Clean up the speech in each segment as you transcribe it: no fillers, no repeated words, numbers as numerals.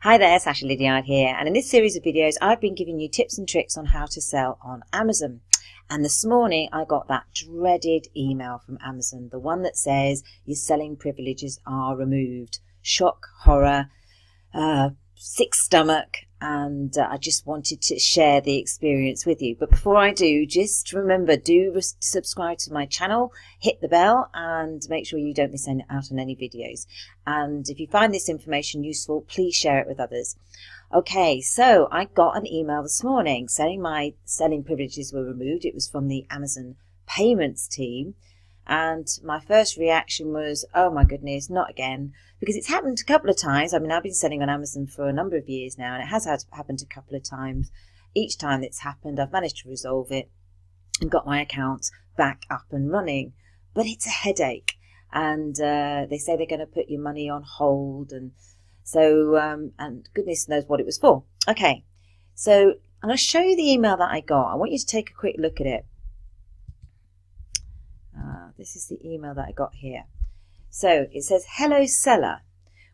Hi there, Sacha Liddiard here, and in this series of videos I've been giving you tips and tricks on how to sell on Amazon. And this morning I got that dreaded email from Amazon, the one that says your selling privileges are removed. Shock, horror, sick stomach, and I just wanted to share the experience with you. But before I do, just remember, subscribe to my channel, hit the bell, and make sure you don't miss out on any videos. And if you find this information useful, please share it with others. Okay, so I got an email this morning saying my selling privileges were removed. It was from the Amazon payments team. And my first reaction was, oh my goodness, not again. Because it's happened a couple of times. I mean, I've been selling on Amazon for a number of years now, and it has happened a couple of times. Each time it's happened, I've managed to resolve it and got my account back up and running. But it's a headache. And they say they're going to put your money on hold. And so, and goodness knows what it was for. Okay, so I'm going to show you the email that I got. I want you to take a quick look at it. This is the email that I got here. So it says, hello seller,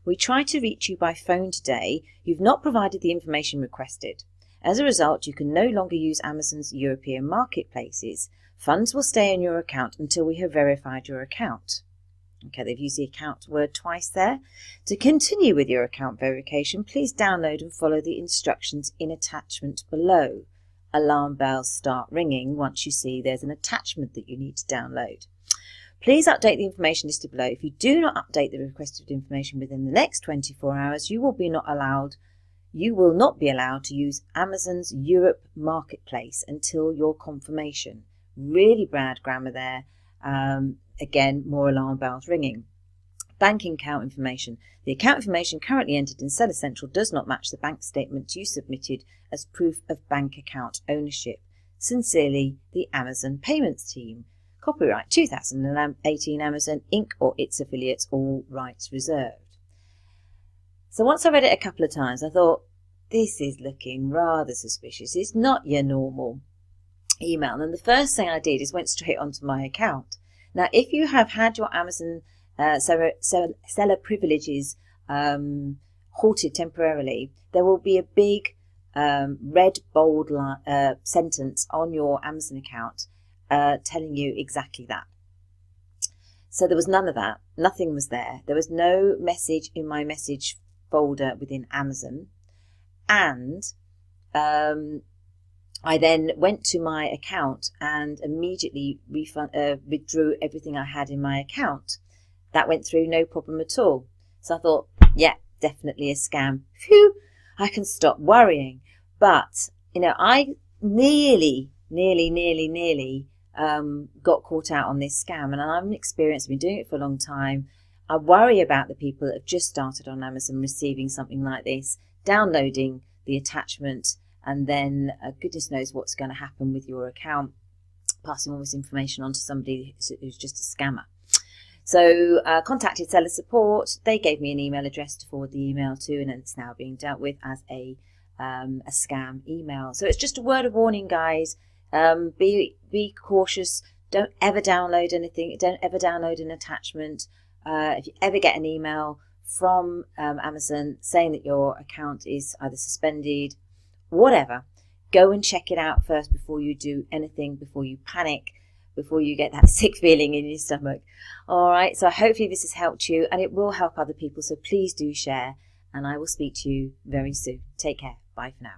we tried to reach you by phone today. You've not provided the information requested. As a result, you can no longer use Amazon's European marketplaces. Funds will stay in your account until we have verified your account. Okay, they've used the account word twice there. To continue with your account verification, please download and follow the instructions in attachment below. Alarm bells start ringing once you see there's an attachment that you need to download. Please update the information listed below. If you do not update the requested information within the next 24 hours, you will not be allowed to use Amazon's Europe marketplace until your confirmation. Really bad grammar there. Again, more alarm bells ringing. Banking account information. The account information currently entered in Seller Central does not match the bank statement you submitted as proof of bank account ownership. Sincerely, the Amazon Payments Team. Copyright 2018 Amazon Inc. or its affiliates, all rights reserved. So once I read it a couple of times, I thought, this is looking rather suspicious. It's not your normal email. And the first thing I did is went straight onto my account. Now, if you have had your Amazon seller privileges halted temporarily, there will be a big red bold sentence on your Amazon account telling you exactly that. So there was none of that. Nothing was there. There was no message in my message folder within Amazon. And I then went to my account and immediately withdrew everything I had in my account. That went through no problem at all. So I thought, yeah, definitely a scam. Phew, I can stop worrying. But, you know, I nearly got caught out on this scam. And I'm experienced, I've been doing it for a long time. I worry about the people that have just started on Amazon receiving something like this, downloading the attachment, and then goodness knows what's going to happen with your account, passing all this information on to somebody who's just a scammer. So contacted seller support. They gave me an email address to forward the email to, and it's now being dealt with as a scam email. So it's just a word of warning, guys. Be cautious. Don't ever download anything. Don't ever download an attachment. If you ever get an email from Amazon saying that your account is either suspended, whatever, go and check it out first before you do anything, before you panic, before you get that sick feeling in your stomach. All right, so hopefully this has helped you, and it will help other people, so please do share, and I will speak to you very soon. Take care. Bye for now.